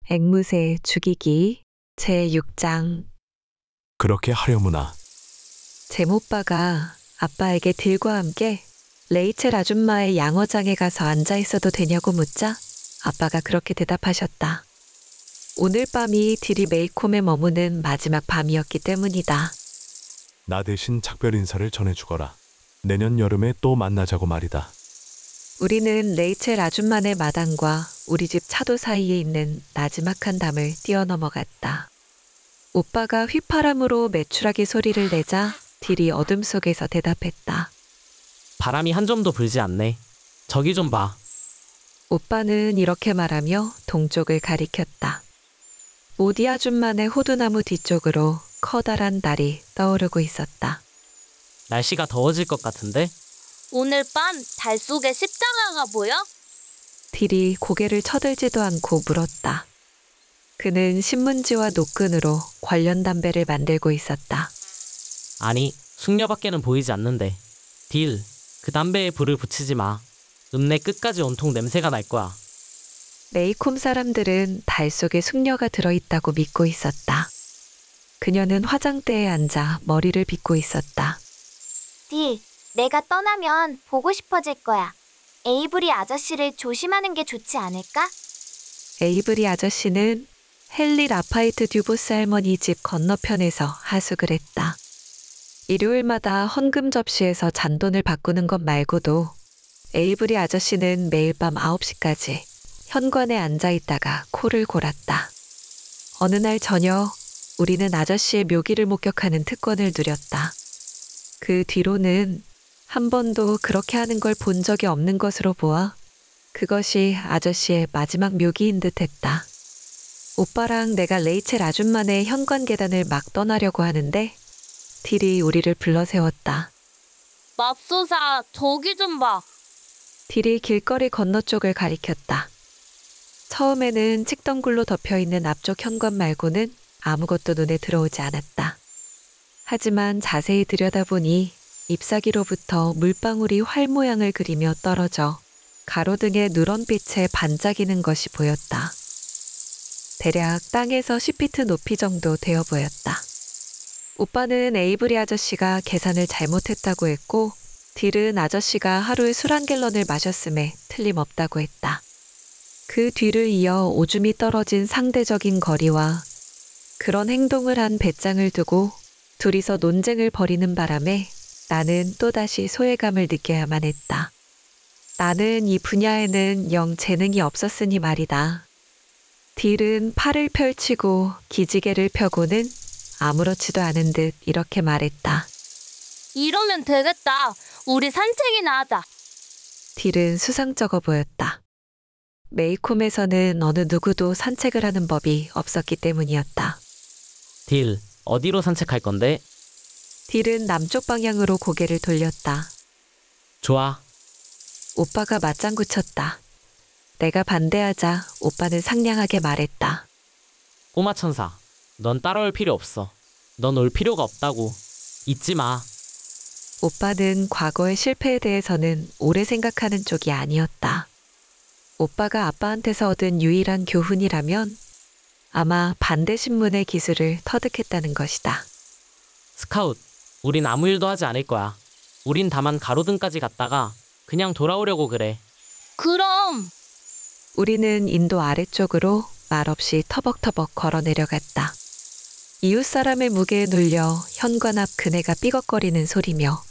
앵무새 죽이기 제6장. 그렇게 하려무나. 잼오빠가 아빠에게 딜과 함께 레이첼 아줌마의 양어장에 가서 앉아 있어도 되냐고 묻자 아빠가 그렇게 대답하셨다. 오늘 밤이 딜이 메이콤에 머무는 마지막 밤이었기 때문이다. 나 대신 작별 인사를 전해주거라. 내년 여름에 또 만나자고 말이다. 우리는 레이첼 아줌마네 마당과 우리 집 차도 사이에 있는 나지막한 담을 뛰어넘어갔다. 오빠가 휘파람으로 메추라기 소리를 내자 딜이 어둠 속에서 대답했다. 바람이 한 점도 불지 않네. 저기 좀 봐. 오빠는 이렇게 말하며 동쪽을 가리켰다. 모디 아줌마네 호두나무 뒤쪽으로 커다란 달이 떠오르고 있었다. 날씨가 더워질 것 같은데? 오늘 밤 달 속에 십자가가 보여? 딜이 고개를 쳐들지도 않고 물었다. 그는 신문지와 노끈으로 관련 담배를 만들고 있었다. 아니, 숙녀밖에는 보이지 않는데. 딜, 그 담배에 불을 붙이지 마. 읍내 끝까지 온통 냄새가 날 거야. 메이콤 사람들은 달 속에 숙녀가 들어있다고 믿고 있었다. 그녀는 화장대에 앉아 머리를 빗고 있었다. 딜, 내가 떠나면 보고 싶어질 거야. 에이브리 아저씨를 조심하는 게 좋지 않을까? 에이브리 아저씨는 헨리 라파이트 듀보스 할머니 집 건너편에서 하숙을 했다. 일요일마다 헌금 접시에서 잔돈을 바꾸는 것 말고도 에이브리 아저씨는 매일 밤 9시까지 현관에 앉아 있다가 코를 골았다. 어느 날 저녁 우리는 아저씨의 묘기를 목격하는 특권을 누렸다. 그 뒤로는 한 번도 그렇게 하는 걸 본 적이 없는 것으로 보아 그것이 아저씨의 마지막 묘기인 듯 했다. 오빠랑 내가 레이첼 아줌마네 현관 계단을 막 떠나려고 하는데 딜이 우리를 불러 세웠다. 맙소사, 저기 좀 봐. 딜이 길거리 건너쪽을 가리켰다. 처음에는 칡덩굴로 덮여있는 앞쪽 현관 말고는 아무것도 눈에 들어오지 않았다. 하지만 자세히 들여다보니 잎사귀로부터 물방울이 활 모양을 그리며 떨어져 가로등의 누런빛에 반짝이는 것이 보였다. 대략 땅에서 10피트 높이 정도 되어 보였다. 오빠는 에이브리 아저씨가 계산을 잘못했다고 했고 딜은 아저씨가 하루에 술 한 갤런을 마셨음에 틀림없다고 했다. 그 뒤를 이어 오줌이 떨어진 상대적인 거리와 그런 행동을 한 배짱을 두고 둘이서 논쟁을 벌이는 바람에 나는 또다시 소외감을 느껴야만 했다. 나는 이 분야에는 영 재능이 없었으니 말이다. 딜은 팔을 펼치고 기지개를 펴고는 아무렇지도 않은 듯 이렇게 말했다. 이러면 되겠다. 우리 산책이나 하자. 딜은 수상쩍어 보였다. 메이콤에서는 어느 누구도 산책을 하는 법이 없었기 때문이었다. 딜, 어디로 산책할 건데? 딜은 남쪽 방향으로 고개를 돌렸다. 좋아. 오빠가 맞장구 쳤다. 내가 반대하자 오빠는 상냥하게 말했다. 꼬마 천사, 넌 따라올 필요 없어. 넌 올 필요가 없다고. 잊지 마. 오빠는 과거의 실패에 대해서는 오래 생각하는 쪽이 아니었다. 오빠가 아빠한테서 얻은 유일한 교훈이라면 아마 반대 신문의 기술을 터득했다는 것이다. 스카웃, 우린 아무 일도 하지 않을 거야. 우린 다만 가로등까지 갔다가 그냥 돌아오려고 그래. 그럼 우리는 인도 아래쪽으로 말없이 터벅터벅 걸어 내려갔다. 이웃 사람의 무게에 눌려 현관 앞 그네가 삐걱거리는 소리며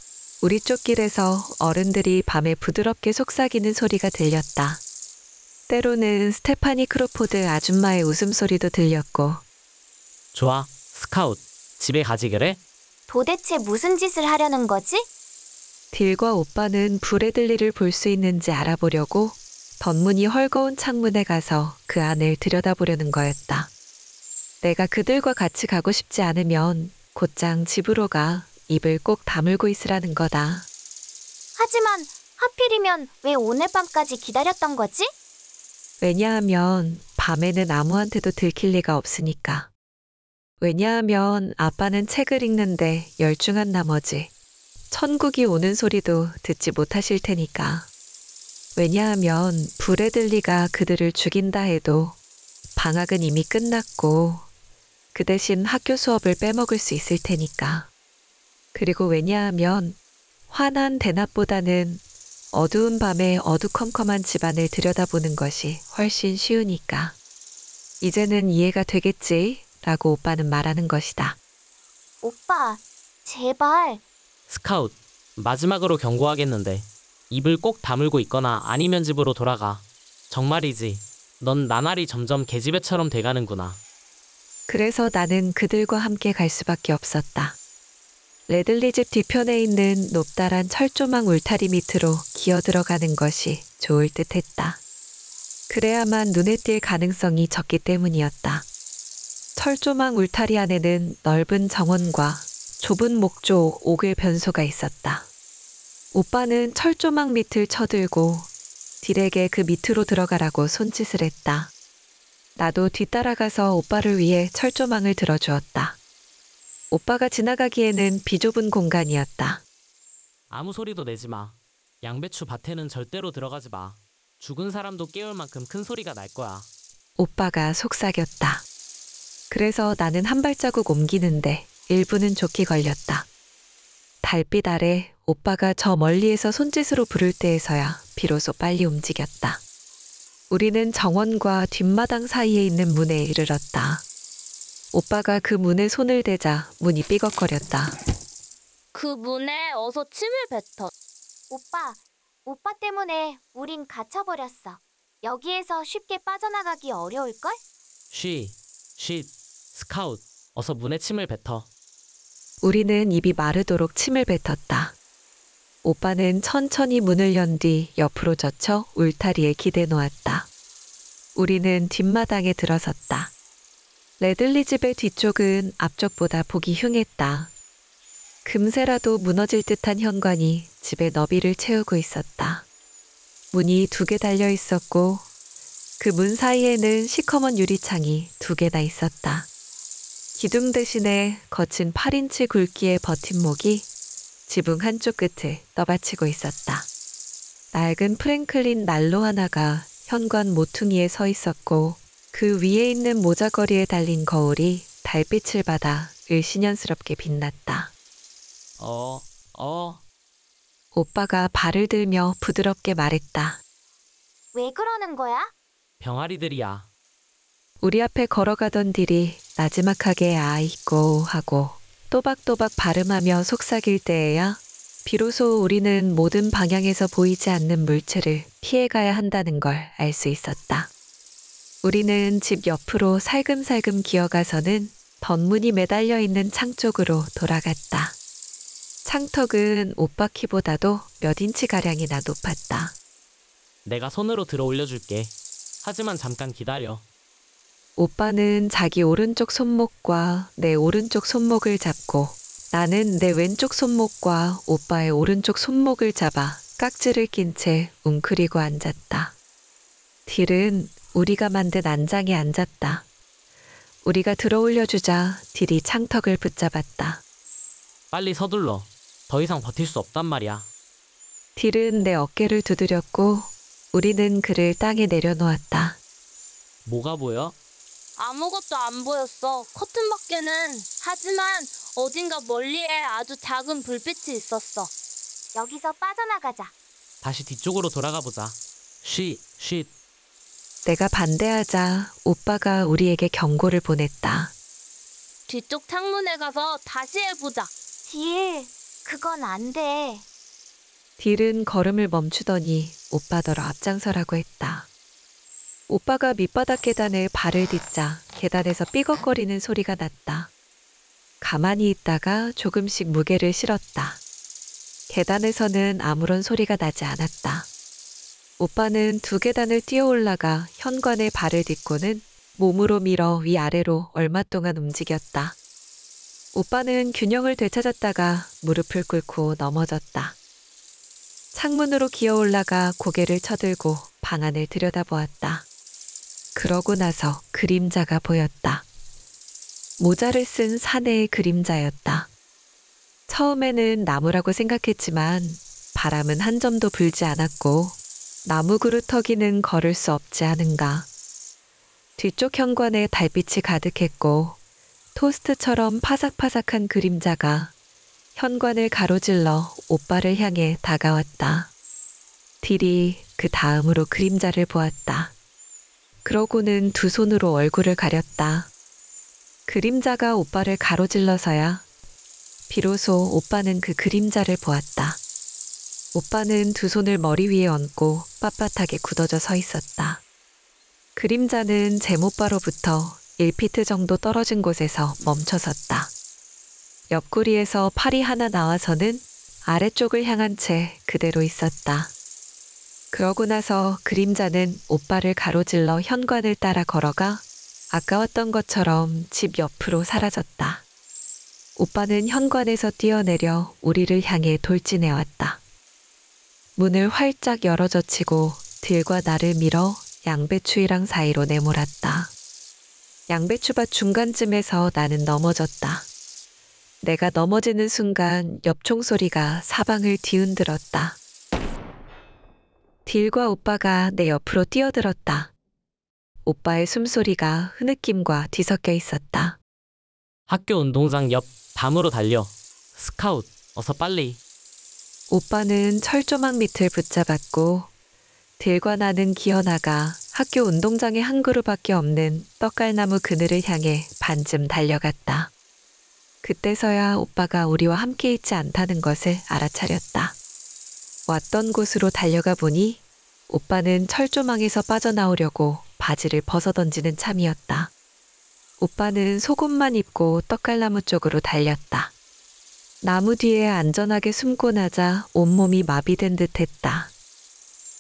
우리 쪽 길에서 어른들이 밤에 부드럽게 속삭이는 소리가 들렸다. 때로는 스테파니 크로포드 아줌마의 웃음소리도 들렸고. 좋아, 스카웃, 집에 가지 그래? 도대체 무슨 짓을 하려는 거지? 딜과 오빠는 브래들리를 볼 수 있는지 알아보려고 덧문이 헐거운 창문에 가서 그 안을 들여다보려는 거였다. 내가 그들과 같이 가고 싶지 않으면 곧장 집으로 가 입을 꼭 다물고 있으라는 거다. 하지만 하필이면 왜 오늘 밤까지 기다렸던 거지? 왜냐하면 밤에는 아무한테도 들킬 리가 없으니까. 왜냐하면 아빠는 책을 읽는데 열중한 나머지 천국이 오는 소리도 듣지 못하실 테니까. 왜냐하면 브래들리가 그들을 죽인다 해도 방학은 이미 끝났고 그 대신 학교 수업을 빼먹을 수 있을 테니까. 그리고 왜냐하면 환한 대낮보다는 어두운 밤에 어두컴컴한 집안을 들여다보는 것이 훨씬 쉬우니까. 이제는 이해가 되겠지? 라고 오빠는 말하는 것이다. 오빠, 제발. 스카웃, 마지막으로 경고하겠는데 입을 꼭 다물고 있거나 아니면 집으로 돌아가. 정말이지. 넌 나날이 점점 계집애처럼 돼가는구나. 그래서 나는 그들과 함께 갈 수밖에 없었다. 레들리 집 뒤편에 있는 높다란 철조망 울타리 밑으로 기어 들어가는 것이 좋을 듯했다. 그래야만 눈에 띌 가능성이 적기 때문이었다. 철조망 울타리 안에는 넓은 정원과 좁은 목조 오글 변소가 있었다. 오빠는 철조망 밑을 쳐들고 딜에게 그 밑으로 들어가라고 손짓을 했다. 나도 뒤따라가서 오빠를 위해 철조망을 들어주었다. 오빠가 지나가기에는 비좁은 공간이었다. 아무 소리도 내지 마. 양배추 밭에는 절대로 들어가지 마. 죽은 사람도 깨울 만큼 큰 소리가 날 거야. 오빠가 속삭였다. 그래서 나는 한 발자국 옮기는데 1분은 좋게 걸렸다. 달빛 아래 오빠가 저 멀리에서 손짓으로 부를 때에서야 비로소 빨리 움직였다. 우리는 정원과 뒷마당 사이에 있는 문에 이르렀다. 오빠가 그 문에 손을 대자 문이 삐걱거렸다. 그 문에 어서 침을 뱉어. 오빠 때문에 우린 갇혀버렸어. 여기에서 쉽게 빠져나가기 어려울걸? 쉿, 스카웃, 어서 문에 침을 뱉어. 우리는 입이 마르도록 침을 뱉었다. 오빠는 천천히 문을 연 뒤 옆으로 젖혀 울타리에 기대 놓았다. 우리는 뒷마당에 들어섰다. 레들리 집의 뒤쪽은 앞쪽보다 보기 흉했다. 금세라도 무너질 듯한 현관이 집의 너비를 채우고 있었다. 문이 2개 달려 있었고 그 문 사이에는 시커먼 유리창이 2개나 있었다. 기둥 대신에 거친 8인치 굵기의 버팀목이 지붕 한쪽 끝을 떠받치고 있었다. 낡은 프랭클린 난로 하나가 현관 모퉁이에 서 있었고 그 위에 있는 모자거리에 달린 거울이 달빛을 받아 을씨년스럽게 빛났다. 오빠가 발을 들며 부드럽게 말했다. 왜 그러는 거야? 병아리들이야. 우리 앞에 걸어가던 딜이 나지막하게 아이고 하고 또박또박 발음하며 속삭일 때에야 비로소 우리는 모든 방향에서 보이지 않는 물체를 피해가야 한다는 걸 알 수 있었다. 우리는 집 옆으로 살금살금 기어가서는 덧문이 매달려 있는 창 쪽으로 돌아갔다. 창턱은 오빠 키보다도 몇 인치가량이나 높았다. 내가 손으로 들어 올려줄게. 하지만 잠깐 기다려. 오빠는 자기 오른쪽 손목과 내 오른쪽 손목을 잡고 나는 내 왼쪽 손목과 오빠의 오른쪽 손목을 잡아 깍지를 낀 채 웅크리고 앉았다. 딜은 우리가 만든 안장에 앉았다. 우리가 들어 올려주자 딜이 창턱을 붙잡았다. 빨리 서둘러. 더 이상 버틸 수 없단 말이야. 딜은 내 어깨를 두드렸고 우리는 그를 땅에 내려놓았다. 뭐가 보여? 아무것도 안 보였어. 커튼 밖에는. 하지만 어딘가 멀리에 아주 작은 불빛이 있었어. 여기서 빠져나가자. 다시 뒤쪽으로 돌아가 보자. 쉿. 내가 반대하자 오빠가 우리에게 경고를 보냈다. 뒤쪽 창문에 가서 다시 해보자. 딜, 그건 안 돼. 딜은 걸음을 멈추더니 오빠더러 앞장서라고 했다. 오빠가 밑바닥 계단에 발을 딛자 계단에서 삐걱거리는 소리가 났다. 가만히 있다가 조금씩 무게를 실었다. 계단에서는 아무런 소리가 나지 않았다. 오빠는 2계단을 뛰어 올라가 현관에 발을 딛고는 몸으로 밀어 위아래로 얼마 동안 움직였다. 오빠는 균형을 되찾았다가 무릎을 꿇고 넘어졌다. 창문으로 기어 올라가 고개를 쳐들고 방 안을 들여다보았다. 그러고 나서 그림자가 보였다. 모자를 쓴 사내의 그림자였다. 처음에는 나무라고 생각했지만 바람은 한 점도 불지 않았고 나무 그루터기는 걸을 수 없지 않은가. 뒤쪽 현관에 달빛이 가득했고 토스트처럼 파삭파삭한 그림자가 현관을 가로질러 오빠를 향해 다가왔다. 딜이 그 다음으로 그림자를 보았다. 그러고는 두 손으로 얼굴을 가렸다. 그림자가 오빠를 가로질러서야 비로소 오빠는 그 그림자를 보았다. 오빠는 두 손을 머리 위에 얹고 빳빳하게 굳어져 서 있었다. 그림자는 제모바로부터 1피트 정도 떨어진 곳에서 멈춰섰다. 옆구리에서 팔이 하나 나와서는 아래쪽을 향한 채 그대로 있었다. 그러고 나서 그림자는 오빠를 가로질러 현관을 따라 걸어가 아까웠던 것처럼 집 옆으로 사라졌다. 오빠는 현관에서 뛰어내려 우리를 향해 돌진해왔다. 문을 활짝 열어젖히고 딜과 나를 밀어 양배추이랑 사이로 내몰았다. 양배추밭 중간쯤에서 나는 넘어졌다. 내가 넘어지는 순간 엽총 소리가 사방을 뒤흔들었다. 딜과 오빠가 내 옆으로 뛰어들었다. 오빠의 숨소리가 흐느낌과 뒤섞여 있었다. 학교 운동장 옆 담으로 달려. 스카웃, 어서 빨리. 오빠는 철조망 밑을 붙잡았고 딜과 나는 기어나가 학교 운동장에 한 그루밖에 없는 떡갈나무 그늘을 향해 반쯤 달려갔다. 그때서야 오빠가 우리와 함께 있지 않다는 것을 알아차렸다. 왔던 곳으로 달려가 보니 오빠는 철조망에서 빠져나오려고 바지를 벗어던지는 참이었다. 오빠는 속옷만 입고 떡갈나무 쪽으로 달렸다. 나무 뒤에 안전하게 숨고 나자 온몸이 마비된 듯 했다.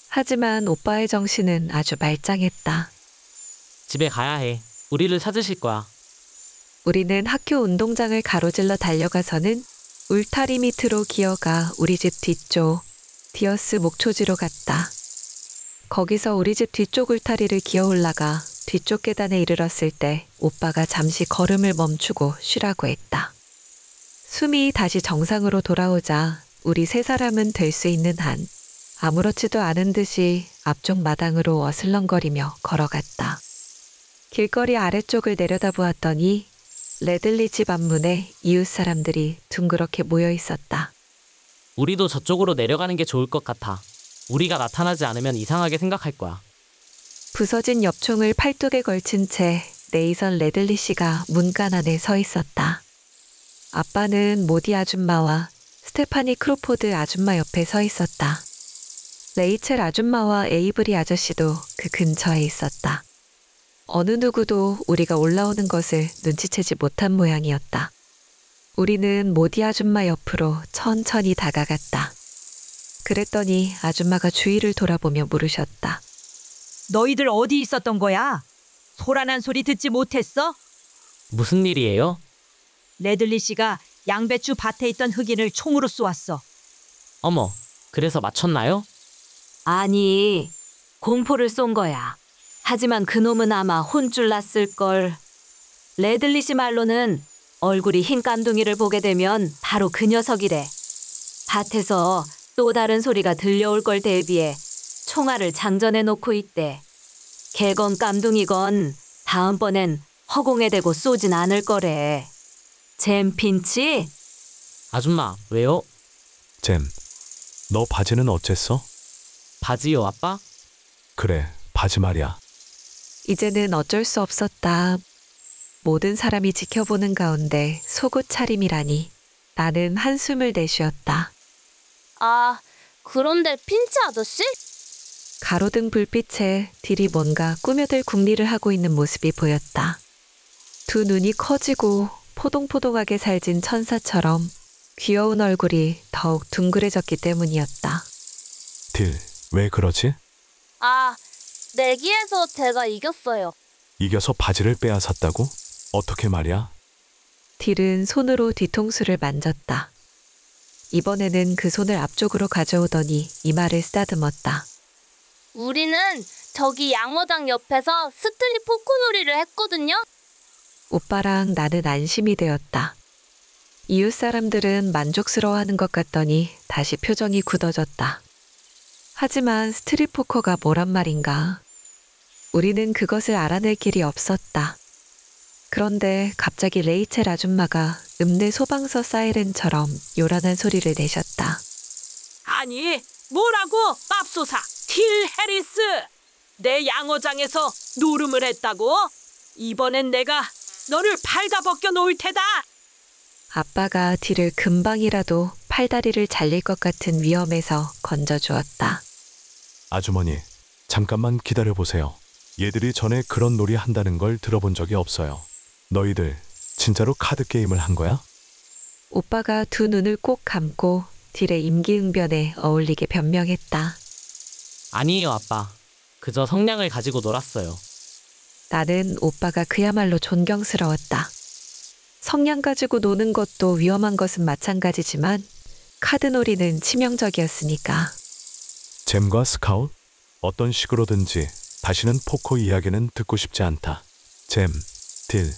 하지만 오빠의 정신은 아주 말짱했다. 집에 가야 해. 우리를 찾으실 거야. 우리는 학교 운동장을 가로질러 달려가서는 울타리 밑으로 기어가 우리 집 뒤쪽 디어스 목초지로 갔다. 거기서 우리 집 뒤쪽 울타리를 기어 올라가 뒤쪽 계단에 이르렀을 때 오빠가 잠시 걸음을 멈추고 쉬라고 했다. 숨이 다시 정상으로 돌아오자 우리 세 사람은 될 수 있는 한 아무렇지도 않은 듯이 앞쪽 마당으로 어슬렁거리며 걸어갔다. 길거리 아래쪽을 내려다보았더니 레들리 집 앞문에 이웃 사람들이 둥그렇게 모여 있었다. 우리도 저쪽으로 내려가는 게 좋을 것 같아. 우리가 나타나지 않으면 이상하게 생각할 거야. 부서진 엽총을 팔뚝에 걸친 채 네이선 레들리 씨가 문간 안에 서 있었다. 아빠는 모디 아줌마와 스테파니 크로포드 아줌마 옆에 서 있었다. 레이첼 아줌마와 에이브리 아저씨도 그 근처에 있었다. 어느 누구도 우리가 올라오는 것을 눈치채지 못한 모양이었다. 우리는 모디 아줌마 옆으로 천천히 다가갔다. 그랬더니 아줌마가 주위를 돌아보며 물으셨다. 너희들 어디 있었던 거야? 소란한 소리 듣지 못했어? 무슨 일이에요? 레들리 씨가 양배추 밭에 있던 흑인을 총으로 쏘았어. 어머, 그래서 맞췄나요? 아니, 공포를 쏜 거야. 하지만 그놈은 아마 혼쭐 났을걸. 레들리 씨 말로는 얼굴이 흰 깜둥이를 보게 되면 바로 그 녀석이래. 밭에서 또 다른 소리가 들려올 걸 대비해 총알을 장전해 놓고 있대. 개건 깜둥이건 다음번엔 허공에 대고 쏘진 않을 거래. 잼 핀치? 아줌마, 왜요? 잼, 너 바지는 어쨌어? 바지요, 아빠? 그래, 바지 말이야. 이제는 어쩔 수 없었다. 모든 사람이 지켜보는 가운데 속옷 차림이라니. 나는 한숨을 내쉬었다. 아, 그런데 핀치 아저씨? 가로등 불빛에 딜이 뭔가 꾸며들 궁리를 하고 있는 모습이 보였다. 두 눈이 커지고 포동포동하게 살진 천사처럼 귀여운 얼굴이 더욱 둥그레졌기 때문이었다. 딜, 왜 그러지? 아, 내기에서 제가 이겼어요. 이겨서 바지를 빼앗았다고? 어떻게 말이야? 딜은 손으로 뒤통수를 만졌다. 이번에는 그 손을 앞쪽으로 가져오더니 이마를 쓰다듬었다. 우리는 저기 양어장 옆에서 스트릿 포크 놀이를 했거든요. 오빠랑 나는 안심이 되었다. 이웃 사람들은 만족스러워하는 것 같더니 다시 표정이 굳어졌다. 하지만 스트릿 포커가 뭐란 말인가? 우리는 그것을 알아낼 길이 없었다. 그런데 갑자기 레이첼 아줌마가 읍내 소방서 사이렌처럼 요란한 소리를 내셨다. 아니, 뭐라고, 맙소사! 틸 해리스! 내 양어장에서 노름을 했다고? 이번엔 내가 너를 발가벗겨 놓을 테다! 아빠가 딜을 금방이라도 팔다리를 잘릴 것 같은 위험에서 건져주었다. 아주머니, 잠깐만 기다려보세요. 얘들이 전에 그런 놀이 한다는 걸 들어본 적이 없어요. 너희들 진짜로 카드 게임을 한 거야? 오빠가 두 눈을 꼭 감고 딜의 임기응변에 어울리게 변명했다. 아니에요, 아빠. 그저 성냥을 가지고 놀았어요. 나는 오빠가 그야말로 존경스러웠다. 성냥 가지고 노는 것도 위험한 것은 마찬가지지만 카드놀이는 치명적이었으니까. 잼과 스카웃? 어떤 식으로든지 다시는 포커 이야기는 듣고 싶지 않다. 잼, 딜,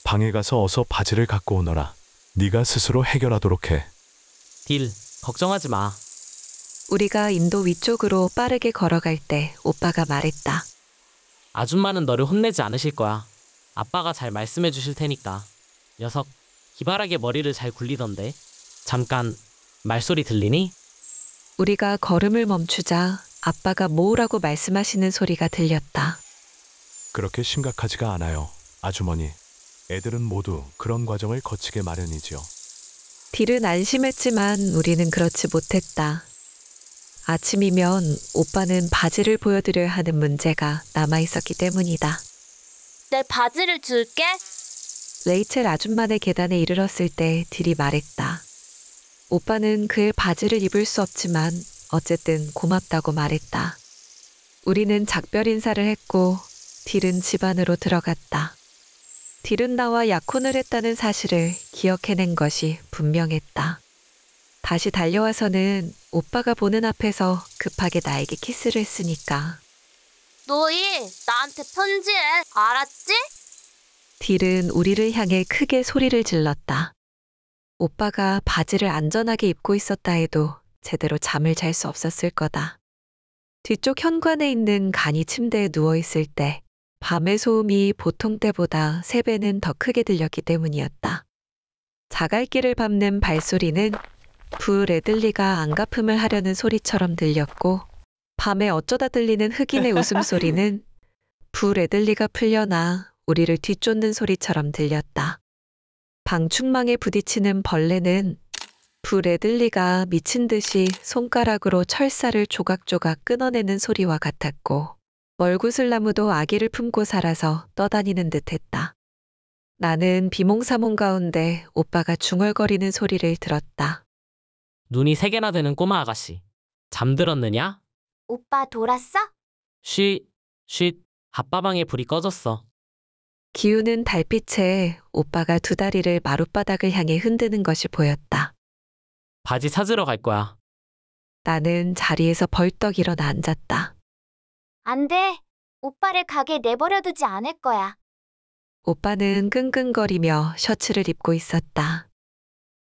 방에 가서 어서 바지를 갖고 오너라. 네가 스스로 해결하도록 해. 딜, 걱정하지 마. 우리가 인도 위쪽으로 빠르게 걸어갈 때 오빠가 말했다. 아줌마는 너를 혼내지 않으실 거야. 아빠가 잘 말씀해 주실 테니까. 녀석, 기발하게 머리를 잘 굴리던데. 잠깐, 말소리 들리니? 우리가 걸음을 멈추자 아빠가 모으라고 말씀하시는 소리가 들렸다. 그렇게 심각하지가 않아요, 아주머니. 애들은 모두 그런 과정을 거치게 마련이지요. 딜은 안심했지만 우리는 그렇지 못했다. 아침이면 오빠는 바지를 보여드려야 하는 문제가 남아있었기 때문이다. 내 바지를 줄게. 레이첼 아줌마네 계단에 이르렀을 때 딜이 말했다. 오빠는 그의 바지를 입을 수 없지만 어쨌든 고맙다고 말했다. 우리는 작별 인사를 했고 딜은 집 안으로 들어갔다. 딜은 나와 약혼을 했다는 사실을 기억해낸 것이 분명했다. 다시 달려와서는 오빠가 보는 앞에서 급하게 나에게 키스를 했으니까. 너희 나한테 편지해. 알았지? 딜은 우리를 향해 크게 소리를 질렀다. 오빠가 바지를 안전하게 입고 있었다 해도 제대로 잠을 잘 수 없었을 거다. 뒤쪽 현관에 있는 간이 침대에 누워있을 때 밤의 소음이 보통 때보다 3배는 더 크게 들렸기 때문이었다. 자갈길을 밟는 발소리는 부 레들리가 안가품을 하려는 소리처럼 들렸고 밤에 어쩌다 들리는 흑인의 웃음소리는 부 레들리가 풀려나 우리를 뒤쫓는 소리처럼 들렸다. 방충망에 부딪히는 벌레는 부 레들리가 미친 듯이 손가락으로 철사를 조각조각 끊어내는 소리와 같았고 멀구슬나무도 아기를 품고 살아서 떠다니는 듯했다. 나는 비몽사몽 가운데 오빠가 중얼거리는 소리를 들었다. 눈이 3개나 되는 꼬마 아가씨. 잠들었느냐? 오빠 돌았어? 쉿, 아빠방에 불이 꺼졌어. 기우는 달빛에 오빠가 두 다리를 마룻바닥을 향해 흔드는 것이 보였다. 바지 찾으러 갈 거야. 나는 자리에서 벌떡 일어나 앉았다. 안 돼. 오빠를 가게 내버려두지 않을 거야. 오빠는 끙끙거리며 셔츠를 입고 있었다.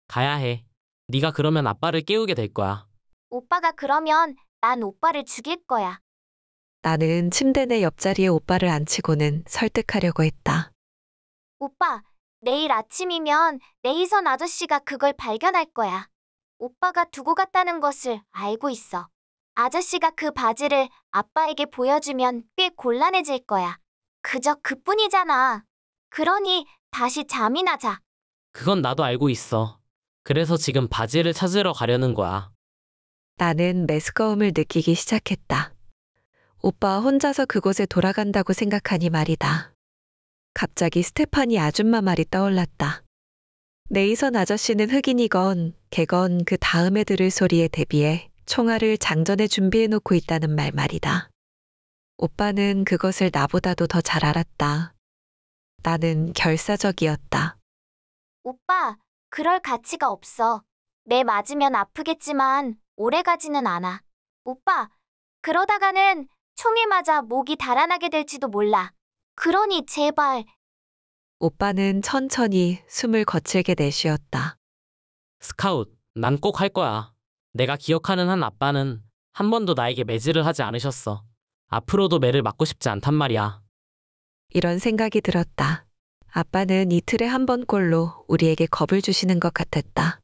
가야 해. 네가 그러면 아빠를 깨우게 될 거야. 오빠가 그러면 난 오빠를 죽일 거야. 나는 침대 내 옆자리에 오빠를 앉히고는 설득하려고 했다. 오빠, 내일 아침이면 네이선 아저씨가 그걸 발견할 거야. 오빠가 두고 갔다는 것을 알고 있어. 아저씨가 그 바지를 아빠에게 보여주면 꽤 곤란해질 거야. 그저 그뿐이잖아. 그러니 다시 잠이나 자. 그건 나도 알고 있어. 그래서 지금 바지를 찾으러 가려는 거야. 나는 메스꺼움을 느끼기 시작했다. 오빠 혼자서 그곳에 돌아간다고 생각하니 말이다. 갑자기 스테파니 아줌마 말이 떠올랐다. 네이선 아저씨는 흑인이건 개건 그 다음에 들을 소리에 대비해 총알을 장전에 준비해놓고 있다는 말이다. 오빠는 그것을 나보다도 더 잘 알았다. 나는 결사적이었다. 오빠, 그럴 가치가 없어. 매 맞으면 아프겠지만 오래 가지는 않아. 오빠, 그러다가는 총에 맞아 목이 달아나게 될지도 몰라. 그러니 제발. 오빠는 천천히 숨을 거칠게 내쉬었다. 스카웃, 난 꼭 할 거야. 내가 기억하는 한 아빠는 한 번도 나에게 매질을 하지 않으셨어. 앞으로도 매를 맞고 싶지 않단 말이야. 이런 생각이 들었다. 아빠는 이틀에 한 번꼴로 우리에게 겁을 주시는 것 같았다.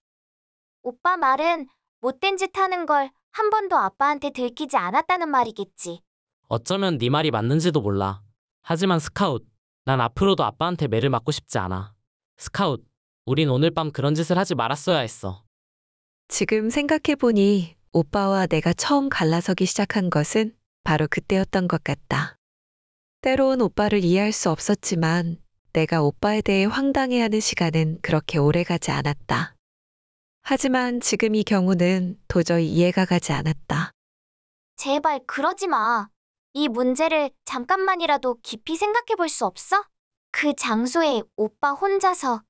오빠 말은 못된 짓 하는 걸 한 번도 아빠한테 들키지 않았다는 말이겠지. 어쩌면 네 말이 맞는지도 몰라. 하지만 스카웃, 난 앞으로도 아빠한테 매를 맞고 싶지 않아. 스카웃, 우린 오늘 밤 그런 짓을 하지 말았어야 했어. 지금 생각해보니 오빠와 내가 처음 갈라서기 시작한 것은 바로 그때였던 것 같다. 때론 오빠를 이해할 수 없었지만 내가 오빠에 대해 황당해하는 시간은 그렇게 오래 가지 않았다. 하지만 지금 이 경우는 도저히 이해가 가지 않았다. 제발 그러지 마. 이 문제를 잠깐만이라도 깊이 생각해 볼 수 없어? 그 장소에 오빠 혼자서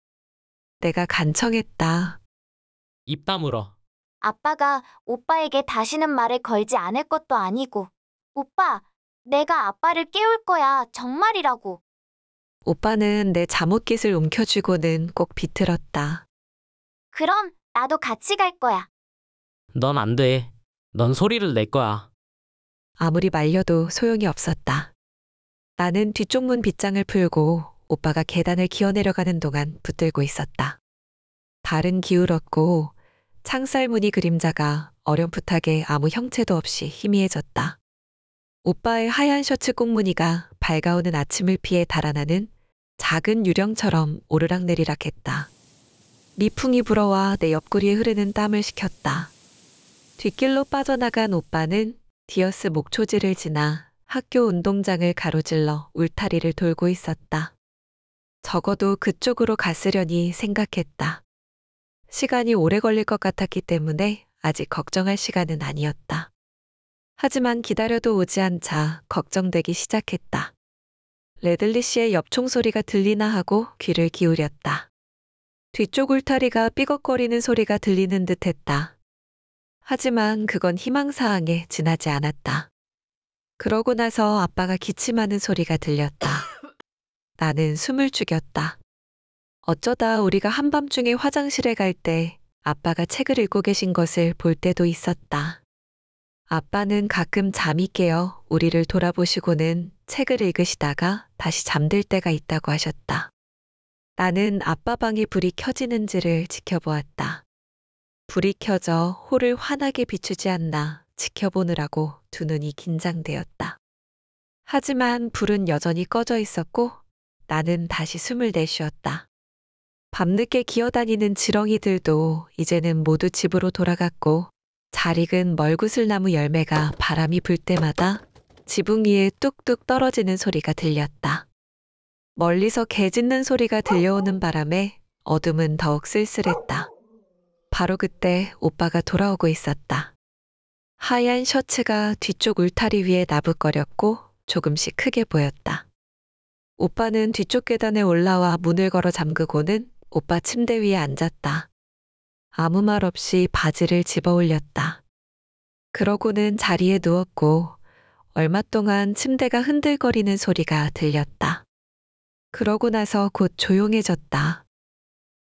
내가 간청했다. 입 다물어. 아빠가 오빠에게 다시는 말을 걸지 않을 것도 아니고. 오빠, 내가 아빠를 깨울 거야. 정말이라고. 오빠는 내 잠옷깃을 움켜쥐고는 꼭 비틀었다. 그럼 나도 같이 갈 거야. 넌 안 돼. 넌 소리를 낼 거야. 아무리 말려도 소용이 없었다. 나는 뒤쪽 문 빗장을 풀고 오빠가 계단을 기어내려가는 동안 붙들고 있었다. 발은 기울었고 창살 무늬 그림자가 어렴풋하게 아무 형체도 없이 희미해졌다. 오빠의 하얀 셔츠 꽁무니가 밝아오는 아침을 피해 달아나는 작은 유령처럼 오르락내리락했다. 미풍이 불어와 내 옆구리에 흐르는 땀을 식혔다. 뒷길로 빠져나간 오빠는 디어스 목초지를 지나 학교 운동장을 가로질러 울타리를 돌고 있었다. 적어도 그쪽으로 갔으려니 생각했다. 시간이 오래 걸릴 것 같았기 때문에 아직 걱정할 시간은 아니었다. 하지만 기다려도 오지 않자 걱정되기 시작했다. 레들리 씨의 엽총 소리가 들리나 하고 귀를 기울였다. 뒤쪽 울타리가 삐걱거리는 소리가 들리는 듯 했다. 하지만 그건 희망사항에 지나지 않았다. 그러고 나서 아빠가 기침하는 소리가 들렸다. 나는 숨을 죽였다. 어쩌다 우리가 한밤중에 화장실에 갈 때 아빠가 책을 읽고 계신 것을 볼 때도 있었다. 아빠는 가끔 잠이 깨어 우리를 돌아보시고는 책을 읽으시다가 다시 잠들 때가 있다고 하셨다. 나는 아빠 방에 불이 켜지는지를 지켜보았다. 불이 켜져 홀을 환하게 비추지 않나 지켜보느라고 두 눈이 긴장되었다. 하지만 불은 여전히 꺼져 있었고 나는 다시 숨을 내쉬었다. 밤늦게 기어다니는 지렁이들도 이제는 모두 집으로 돌아갔고 잘 익은 멀구슬나무 열매가 바람이 불 때마다 지붕 위에 뚝뚝 떨어지는 소리가 들렸다. 멀리서 개 짖는 소리가 들려오는 바람에 어둠은 더욱 쓸쓸했다. 바로 그때 오빠가 돌아오고 있었다. 하얀 셔츠가 뒤쪽 울타리 위에 나부거렸고 조금씩 크게 보였다. 오빠는 뒤쪽 계단에 올라와 문을 걸어 잠그고는 오빠 침대 위에 앉았다. 아무 말 없이 바지를 집어 올렸다. 그러고는 자리에 누웠고 얼마 동안 침대가 흔들거리는 소리가 들렸다. 그러고 나서 곧 조용해졌다.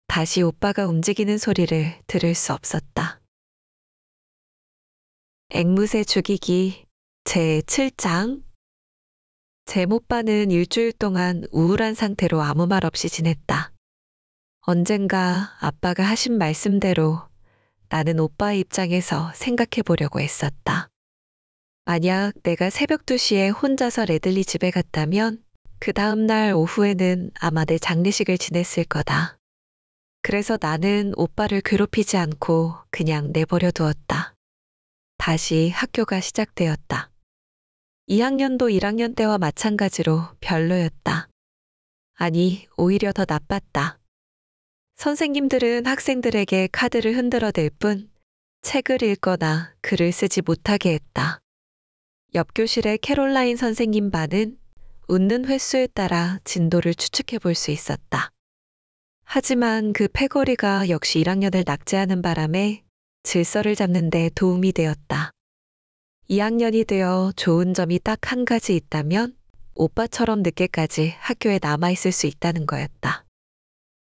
다시 오빠가 움직이는 소리를 들을 수 없었다. 앵무새 죽이기 제7장. 제모빠는 일주일 동안 우울한 상태로 아무 말 없이 지냈다. 언젠가 아빠가 하신 말씀대로 나는 오빠의 입장에서 생각해 보려고 했었다. 만약 내가 새벽 2시에 혼자서 레들리 집에 갔다면 그 다음날 오후에는 아마 내 장례식을 지냈을 거다. 그래서 나는 오빠를 괴롭히지 않고 그냥 내버려 두었다. 다시 학교가 시작되었다. 2학년도 1학년 때와 마찬가지로 별로였다. 아니, 오히려 더 나빴다. 선생님들은 학생들에게 카드를 흔들어댈 뿐 책을 읽거나 글을 쓰지 못하게 했다. 옆 교실의 캐롤라인 선생님 반은 웃는 횟수에 따라 진도를 추측해 볼 수 있었다. 하지만 그 패거리가 역시 1학년을 낙제하는 바람에 질서를 잡는 데 도움이 되었다. 2학년이 되어 좋은 점이 딱 한 가지 있다면 오빠처럼 늦게까지 학교에 남아있을 수 있다는 거였다.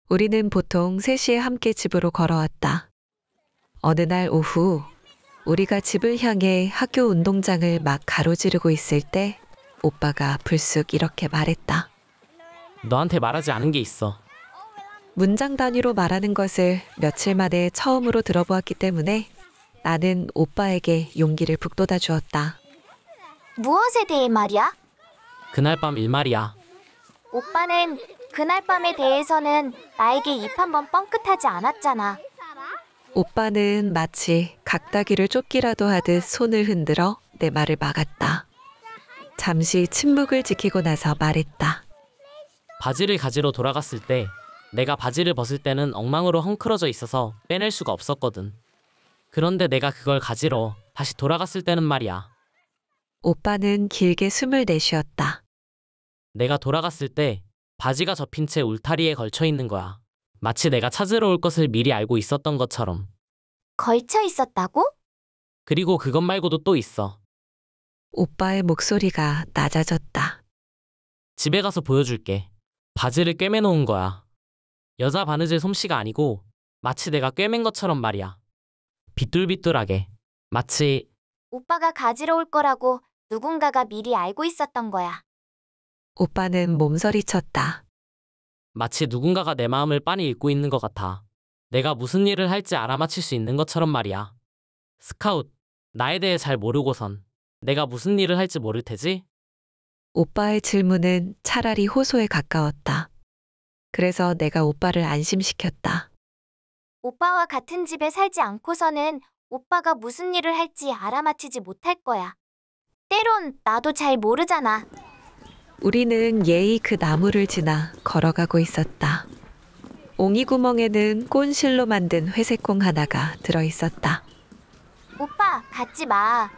우리는 보통 3시에 함께 집으로 걸어왔다. 어느 날 오후 우리가 집을 향해 학교 운동장을 막 가로지르고 있을 때 오빠가 불쑥 이렇게 말했다. 너한테 말하지 않은 게 있어. 문장 단위로 말하는 것을 며칠 만에 처음으로 들어보았기 때문에 나는 오빠에게 용기를 북돋아 주었다. 무엇에 대해 말이야? 그날 밤 일말이야. 오빠는 그날 밤에 대해서는 나에게 입 한 번 뻥끗하지 않았잖아. 오빠는 마치 각다기를 쫓기라도 하듯 손을 흔들어 내 말을 막았다. 잠시 침묵을 지키고 나서 말했다. 바지를 가지러 돌아갔을 때 내가 바지를 벗을 때는 엉망으로 헝클어져 있어서 빼낼 수가 없었거든. 그런데 내가 그걸 가지러 다시 돌아갔을 때는 말이야. 오빠는 길게 숨을 내쉬었다. 내가 돌아갔을 때 바지가 접힌 채 울타리에 걸쳐 있는 거야. 마치 내가 찾으러 올 것을 미리 알고 있었던 것처럼. 걸쳐 있었다고? 그리고 그것 말고도 또 있어. 오빠의 목소리가 낮아졌다. 집에 가서 보여줄게. 바지를 꿰매 놓은 거야. 여자 바느질 솜씨가 아니고 마치 내가 꿰맨 것처럼 말이야. 비뚤비뚤하게. 마치 오빠가 가지러 올 거라고 누군가가 미리 알고 있었던 거야. 오빠는 몸서리쳤다. 마치 누군가가 내 마음을 빤히 읽고 있는 것 같아. 내가 무슨 일을 할지 알아맞힐 수 있는 것처럼 말이야. 스카웃, 나에 대해 잘 모르고선 내가 무슨 일을 할지 모를 테지? 오빠의 질문은 차라리 호소에 가까웠다. 그래서 내가 오빠를 안심시켰다. 오빠와 같은 집에 살지 않고서는 오빠가 무슨 일을 할지 알아맞히지 못할 거야. 때론 나도 잘 모르잖아. 우리는 예의 그 나무를 지나 걸어가고 있었다. 옹이구멍에는 꼰실로 만든 회색공 하나가 들어있었다. 오빠, 갖지 마.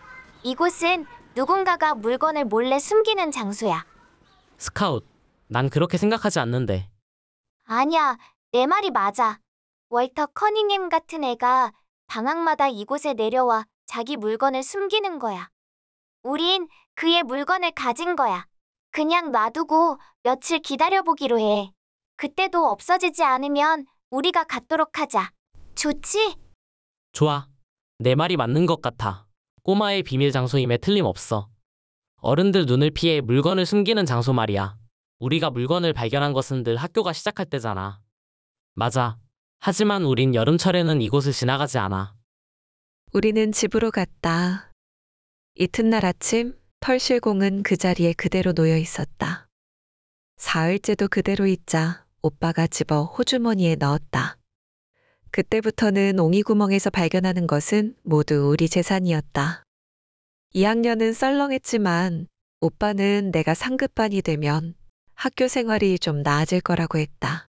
이곳은 누군가가 물건을 몰래 숨기는 장소야. 스카웃, 난 그렇게 생각하지 않는데. 아니야, 내 말이 맞아. 월터 커닝햄 같은 애가 방학마다 이곳에 내려와 자기 물건을 숨기는 거야. 우린 그의 물건을 가진 거야. 그냥 놔두고 며칠 기다려보기로 해. 그때도 없어지지 않으면 우리가 갖도록 하자. 좋지? 좋아. 내 말이 맞는 것 같아. 꼬마의 비밀 장소임에 틀림없어. 어른들 눈을 피해 물건을 숨기는 장소 말이야. 우리가 물건을 발견한 것은 늘 학교가 시작할 때잖아. 맞아. 하지만 우린 여름철에는 이곳을 지나가지 않아. 우리는 집으로 갔다. 이튿날 아침 털실공은 그 자리에 그대로 놓여 있었다. 사흘째도 그대로 있자 오빠가 집어 호주머니에 넣었다. 그때부터는 옹이구멍에서 발견하는 것은 모두 우리 재산이었다. 2학년은 썰렁했지만 오빠는 내가 상급반이 되면 학교 생활이 좀 나아질 거라고 했다.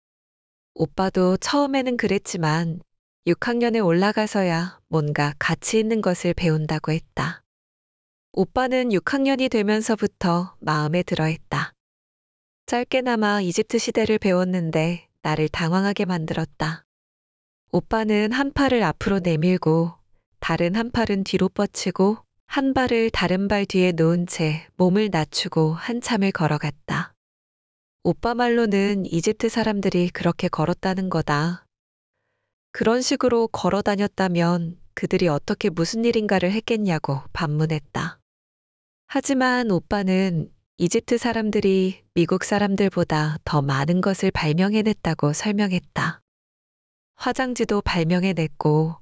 오빠도 처음에는 그랬지만 6학년에 올라가서야 뭔가 가치 있는 것을 배운다고 했다. 오빠는 6학년이 되면서부터 마음에 들어 했다. 짧게나마 이집트 시대를 배웠는데 나를 당황하게 만들었다. 오빠는 한 팔을 앞으로 내밀고 다른 한 팔은 뒤로 뻗치고 한 발을 다른 발 뒤에 놓은 채 몸을 낮추고 한참을 걸어갔다. 오빠 말로는 이집트 사람들이 그렇게 걸었다는 거다. 그런 식으로 걸어 다녔다면 그들이 어떻게 무슨 일인가를 했겠냐고 반문했다. 하지만 오빠는 이집트 사람들이 미국 사람들보다 더 많은 것을 발명해냈다고 설명했다. 화장지도 발명해냈고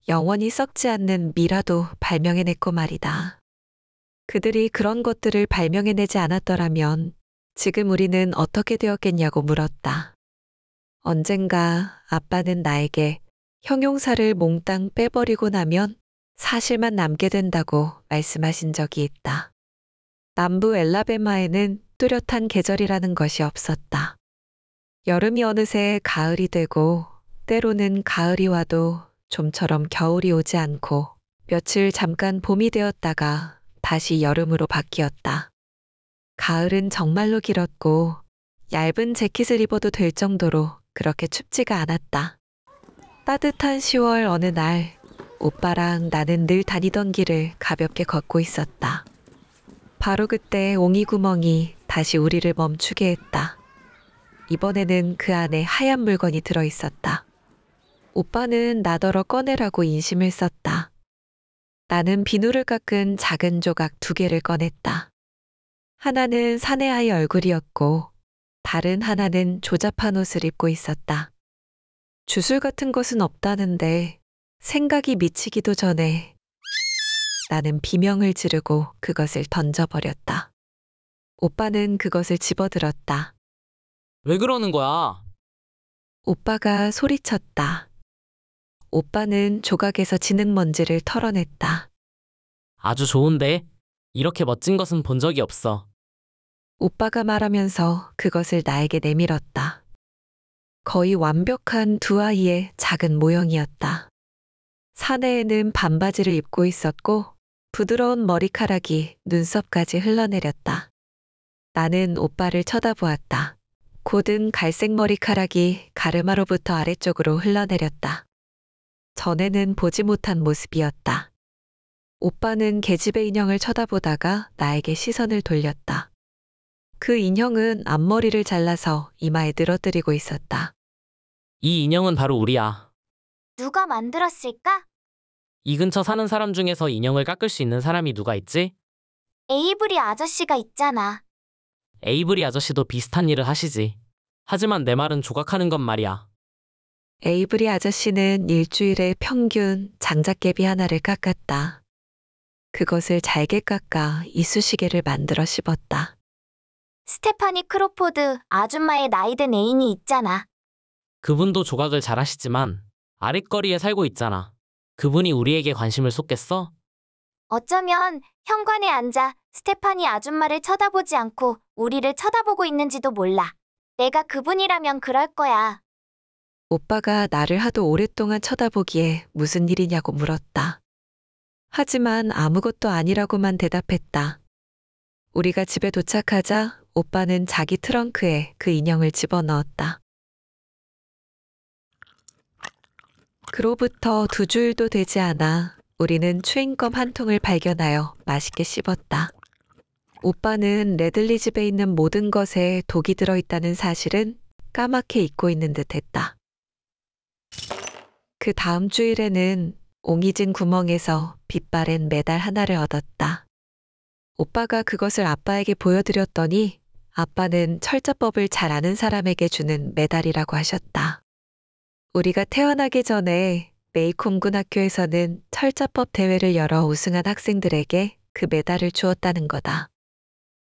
영원히 썩지 않는 미라도 발명해냈고 말이다. 그들이 그런 것들을 발명해내지 않았더라면 지금 우리는 어떻게 되었겠냐고 물었다. 언젠가 아빠는 나에게 형용사를 몽땅 빼버리고 나면 사실만 남게 된다고 말씀하신 적이 있다. 남부 엘라베마에는 뚜렷한 계절이라는 것이 없었다. 여름이 어느새 가을이 되고 때로는 가을이 와도 좀처럼 겨울이 오지 않고 며칠 잠깐 봄이 되었다가 다시 여름으로 바뀌었다. 가을은 정말로 길었고 얇은 재킷을 입어도 될 정도로 그렇게 춥지가 않았다. 따뜻한 10월 어느 날 오빠랑 나는 늘 다니던 길을 가볍게 걷고 있었다. 바로 그때 옹이구멍이 다시 우리를 멈추게 했다. 이번에는 그 안에 하얀 물건이 들어있었다. 오빠는 나더러 꺼내라고 인심을 썼다. 나는 비누를 깎은 작은 조각 2개를 꺼냈다. 하나는 사내아이 얼굴이었고 다른 하나는 조잡한 옷을 입고 있었다. 주술 같은 것은 없다는데 생각이 미치기도 전에 나는 비명을 지르고 그것을 던져버렸다. 오빠는 그것을 집어들었다. 왜 그러는 거야? 오빠가 소리쳤다. 오빠는 조각에서 진흙먼지를 털어냈다. 아주 좋은데? 이렇게 멋진 것은 본 적이 없어. 오빠가 말하면서 그것을 나에게 내밀었다. 거의 완벽한 2아이의 작은 모형이었다. 사내에는 반바지를 입고 있었고 부드러운 머리카락이 눈썹까지 흘러내렸다. 나는 오빠를 쳐다보았다. 곧은 갈색 머리카락이 가르마로부터 아래쪽으로 흘러내렸다. 전에는 보지 못한 모습이었다. 오빠는 계집애 인형을 쳐다보다가 나에게 시선을 돌렸다. 그 인형은 앞머리를 잘라서 이마에 늘어뜨리고 있었다. 이 인형은 바로 우리야. 누가 만들었을까? 이 근처 사는 사람 중에서 인형을 깎을 수 있는 사람이 누가 있지? 에이브리 아저씨가 있잖아. 에이브리 아저씨도 비슷한 일을 하시지. 하지만 내 말은 조각하는 것 말이야. 에이브리 아저씨는 일주일에 평균 장작개비 하나를 깎았다. 그것을 잘게 깎아 이쑤시개를 만들어 씹었다. 스테파니 크로포드 아줌마의 나이든 애인이 있잖아. 그분도 조각을 잘하시지만 아랫거리에 살고 있잖아. 그분이 우리에게 관심을 쏟겠어? 어쩌면 현관에 앉아 스테파니 아줌마를 쳐다보지 않고 우리를 쳐다보고 있는지도 몰라. 내가 그분이라면 그럴 거야. 오빠가 나를 하도 오랫동안 쳐다보기에 무슨 일이냐고 물었다. 하지만 아무것도 아니라고만 대답했다. 우리가 집에 도착하자 오빠는 자기 트렁크에 그 인형을 집어넣었다. 그로부터 2주일도 되지 않아 우리는 추잉검 한 통을 발견하여 맛있게 씹었다. 오빠는 레들리 집에 있는 모든 것에 독이 들어있다는 사실은 까맣게 잊고 있는 듯 했다. 그 다음 주일에는 옹이진 구멍에서 빛바랜 메달 하나를 얻었다. 오빠가 그것을 아빠에게 보여드렸더니 아빠는 철자법을 잘 아는 사람에게 주는 메달이라고 하셨다. 우리가 태어나기 전에 메이콤군 학교에서는 철자법 대회를 열어 우승한 학생들에게 그 메달을 주었다는 거다.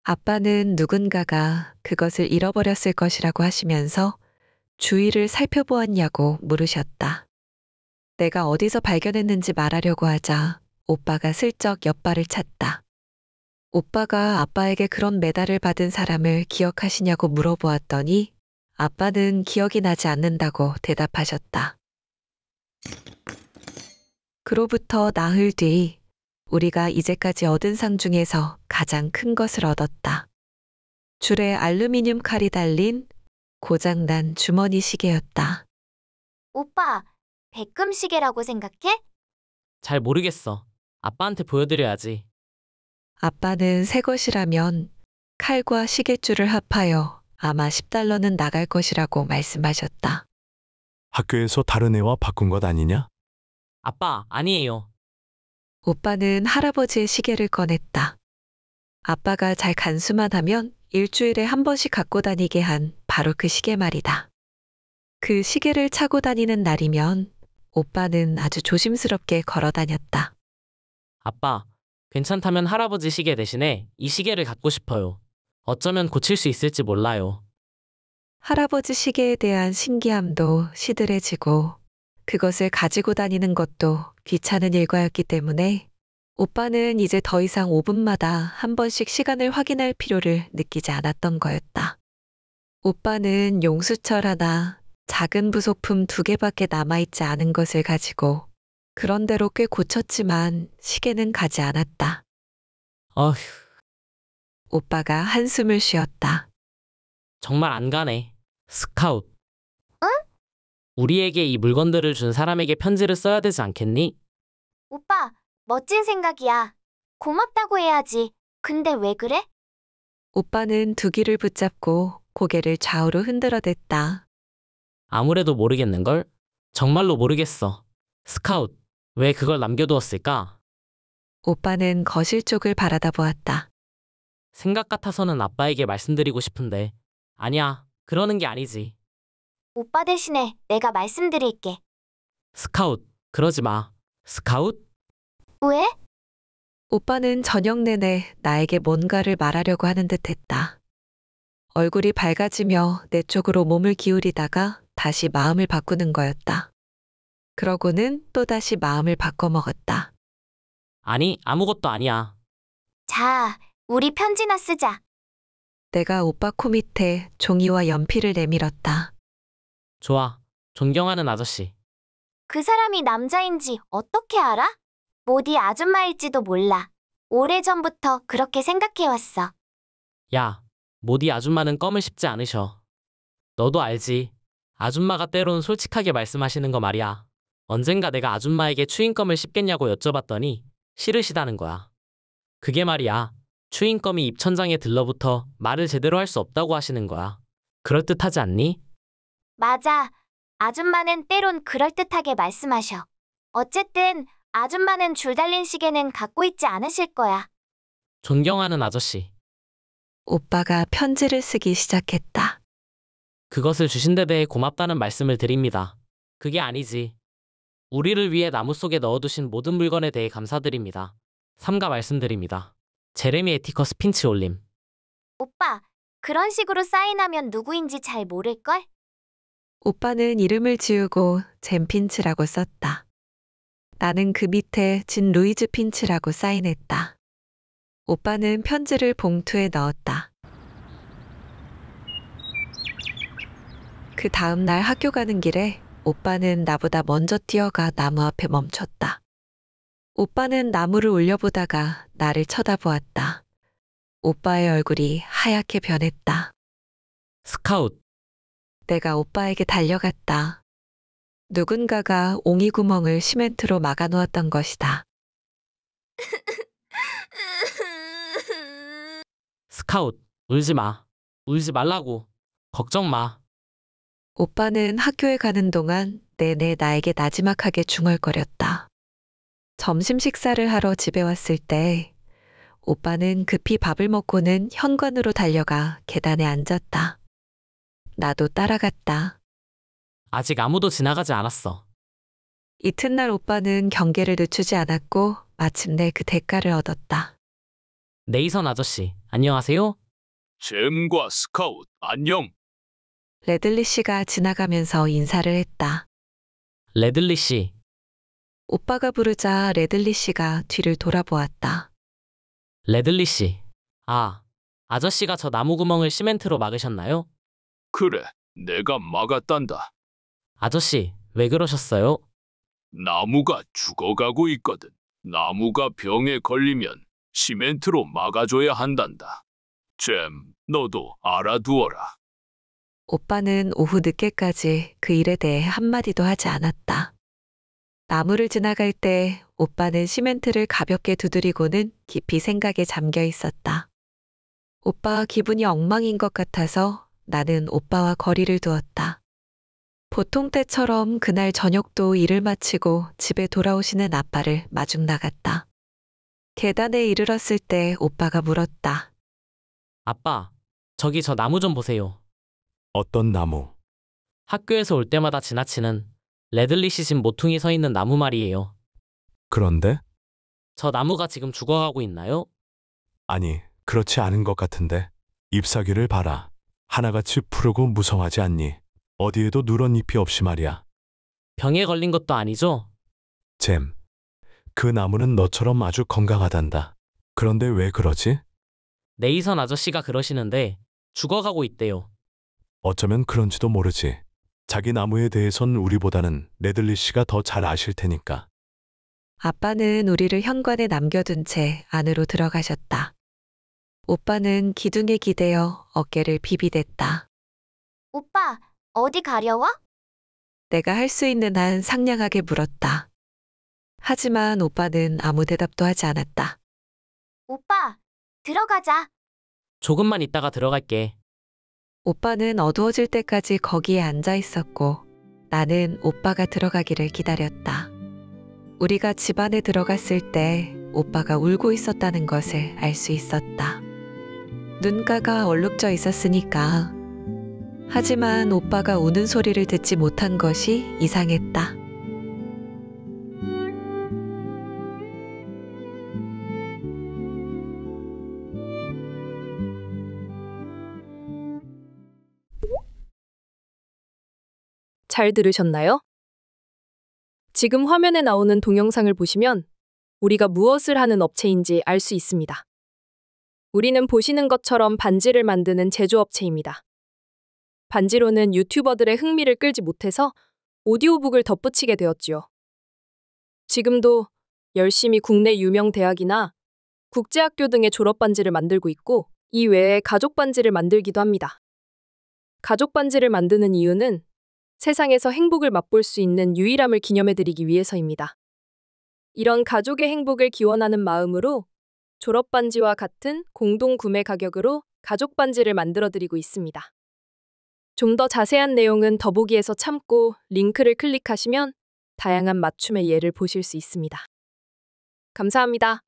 아빠는 누군가가 그것을 잃어버렸을 것이라고 하시면서 주위를 살펴보았냐고 물으셨다. 내가 어디서 발견했는지 말하려고 하자 오빠가 슬쩍 옆발을 찼다. 오빠가 아빠에게 그런 메달을 받은 사람을 기억하시냐고 물어보았더니 아빠는 기억이 나지 않는다고 대답하셨다. 그로부터 나흘 뒤 우리가 이제까지 얻은 상 중에서 가장 큰 것을 얻었다. 줄에 알루미늄 칼이 달린 고장난 주머니 시계였다. 오빠, 백금 시계라고 생각해? 잘 모르겠어. 아빠한테 보여드려야지. 아빠는 새 것이라면 칼과 시계줄을 합하여 아마 10달러는 나갈 것이라고 말씀하셨다. 학교에서 다른 애와 바꾼 것 아니냐? 아빠, 아니에요. 오빠는 할아버지의 시계를 꺼냈다. 아빠가 잘 간수만 하면 일주일에 한 번씩 갖고 다니게 한 바로 그 시계 말이다. 그 시계를 차고 다니는 날이면 오빠는 아주 조심스럽게 걸어 다녔다. 아빠, 괜찮다면 할아버지 시계 대신에 이 시계를 갖고 싶어요. 어쩌면 고칠 수 있을지 몰라요. 할아버지 시계에 대한 신기함도 시들해지고 그것을 가지고 다니는 것도 귀찮은 일과였기 때문에 오빠는 이제 더 이상 5분마다 한 번씩 시간을 확인할 필요를 느끼지 않았던 거였다. 오빠는 용수철 하나, 작은 부속품 2개밖에 남아있지 않은 것을 가지고 그런대로 꽤 고쳤지만 시계는 가지 않았다. 어휴, 오빠가 한숨을 쉬었다. 정말 안 가네. 스카웃. 응? 우리에게 이 물건들을 준 사람에게 편지를 써야 되지 않겠니? 오빠, 멋진 생각이야. 고맙다고 해야지. 근데 왜 그래? 오빠는 두 귀를 붙잡고 고개를 좌우로 흔들어댔다. 아무래도 모르겠는걸? 정말로 모르겠어. 스카웃, 왜 그걸 남겨두었을까? 오빠는 거실 쪽을 바라다 보았다. 생각 같아서는 아빠에게 말씀드리고 싶은데. 아니야, 그러는 게 아니지. 오빠 대신에 내가 말씀드릴게. 스카웃, 그러지 마. 스카웃? 왜? 오빠는 저녁 내내 나에게 뭔가를 말하려고 하는 듯 했다. 얼굴이 밝아지며 내 쪽으로 몸을 기울이다가 다시 마음을 바꾸는 거였다. 그러고는 또다시 마음을 바꿔먹었다. 아니, 아무것도 아니야. 자, 우리 편지나 쓰자. 내가 오빠 코 밑에 종이와 연필을 내밀었다. 좋아. 존경하는 아저씨. 그 사람이 남자인지 어떻게 알아? 모디 아줌마일지도 몰라. 오래전부터 그렇게 생각해왔어. 야, 모디 아줌마는 껌을 씹지 않으셔. 너도 알지. 아줌마가 때론 솔직하게 말씀하시는 거 말이야. 언젠가 내가 아줌마에게 추인껌을 씹겠냐고 여쭤봤더니 싫으시다는 거야. 그게 말이야. 추인껌이 입천장에 들러붙어 말을 제대로 할 수 없다고 하시는 거야. 그럴듯하지 않니? 맞아. 아줌마는 때론 그럴듯하게 말씀하셔. 어쨌든 아줌마는 줄 달린 시계는 갖고 있지 않으실 거야. 존경하는 아저씨. 오빠가 편지를 쓰기 시작했다. 그것을 주신 데 대해 고맙다는 말씀을 드립니다. 그게 아니지. 우리를 위해 나무 속에 넣어두신 모든 물건에 대해 감사드립니다. 삼가 말씀드립니다. 제레미 에티커스 핀치 올림. 오빠, 그런 식으로 사인하면 누구인지 잘 모를걸? 오빠는 이름을 지우고 젠 핀츠라고 썼다. 나는 그 밑에 진 루이즈 핀츠라고 사인했다. 오빠는 편지를 봉투에 넣었다. 그 다음 날 학교 가는 길에 오빠는 나보다 먼저 뛰어가 나무 앞에 멈췄다. 오빠는 나무를 올려보다가 나를 쳐다보았다. 오빠의 얼굴이 하얗게 변했다. 스카웃. 내가 오빠에게 달려갔다. 누군가가 옹이 구멍을 시멘트로 막아놓았던 것이다. 스카웃. 울지 마. 울지 말라고. 걱정 마. 오빠는 학교에 가는 동안 내내 나에게 나지막하게 중얼거렸다. 점심 식사를 하러 집에 왔을 때 오빠는 급히 밥을 먹고는 현관으로 달려가 계단에 앉았다. 나도 따라갔다. 아직 아무도 지나가지 않았어. 이튿날 오빠는 경계를 늦추지 않았고 마침내 그 대가를 얻었다. 네이선 아저씨, 안녕하세요? 잼과 스카웃, 안녕. 레들리 씨가 지나가면서 인사를 했다. 레들리 씨. 오빠가 부르자 레들리 씨가 뒤를 돌아보았다. 레들리 씨. 아, 아저씨가 저 나무 구멍을 시멘트로 막으셨나요? 그래, 내가 막았단다. 아저씨, 왜 그러셨어요? 나무가 죽어가고 있거든. 나무가 병에 걸리면 시멘트로 막아줘야 한단다. 잼, 너도 알아두어라. 오빠는 오후 늦게까지 그 일에 대해 한마디도 하지 않았다. 나무를 지나갈 때 오빠는 시멘트를 가볍게 두드리고는 깊이 생각에 잠겨 있었다. 오빠 기분이 엉망인 것 같아서 나는 오빠와 거리를 두었다. 보통 때처럼 그날 저녁도 일을 마치고 집에 돌아오시는 아빠를 마중 나갔다. 계단에 이르렀을 때 오빠가 물었다. 아빠, 저기 저 나무 좀 보세요. 어떤 나무? 학교에서 올 때마다 지나치는 레들리 씨 집 모퉁이 서 있는 나무 말이에요. 그런데? 저 나무가 지금 죽어가고 있나요? 아니, 그렇지 않은 것 같은데. 잎사귀를 봐라. 하나같이 푸르고 무성하지 않니? 어디에도 누런 잎이 없이 말이야. 병에 걸린 것도 아니죠? 잼, 그 나무는 너처럼 아주 건강하단다. 그런데 왜 그러지? 네이선 아저씨가 그러시는데 죽어가고 있대요. 어쩌면 그런지도 모르지. 자기 나무에 대해선 우리보다는 레들리 씨가 더 잘 아실 테니까. 아빠는 우리를 현관에 남겨둔 채 안으로 들어가셨다. 오빠는 기둥에 기대어 어깨를 비비댔다. 오빠, 어디 가려워? 내가 할 수 있는 한 상냥하게 물었다. 하지만 오빠는 아무 대답도 하지 않았다. 오빠, 들어가자. 조금만 있다가 들어갈게. 오빠는 어두워질 때까지 거기에 앉아 있었고 나는 오빠가 들어가기를 기다렸다. 우리가 집 안에 들어갔을 때 오빠가 울고 있었다는 것을 알 수 있었다. 눈가가 얼룩져 있었으니까. 하지만 오빠가 우는 소리를 듣지 못한 것이 이상했다. 잘 들으셨나요? 지금 화면에 나오는 동영상을 보시면 우리가 무엇을 하는 업체인지 알 수 있습니다. 우리는 보시는 것처럼 반지를 만드는 제조업체입니다. 반지로는 유튜버들의 흥미를 끌지 못해서 오디오북을 덧붙이게 되었지요. 지금도 열심히 국내 유명 대학이나 국제학교 등의 졸업반지를 만들고 있고 이 외에 가족반지를 만들기도 합니다. 가족반지를 만드는 이유는 세상에서 행복을 맛볼 수 있는 유일함을 기념해드리기 위해서입니다. 이런 가족의 행복을 기원하는 마음으로 졸업반지와 같은 공동 구매 가격으로 가족반지를 만들어드리고 있습니다. 좀 더 자세한 내용은 더보기에서 참고 링크를 클릭하시면 다양한 맞춤의 예를 보실 수 있습니다. 감사합니다.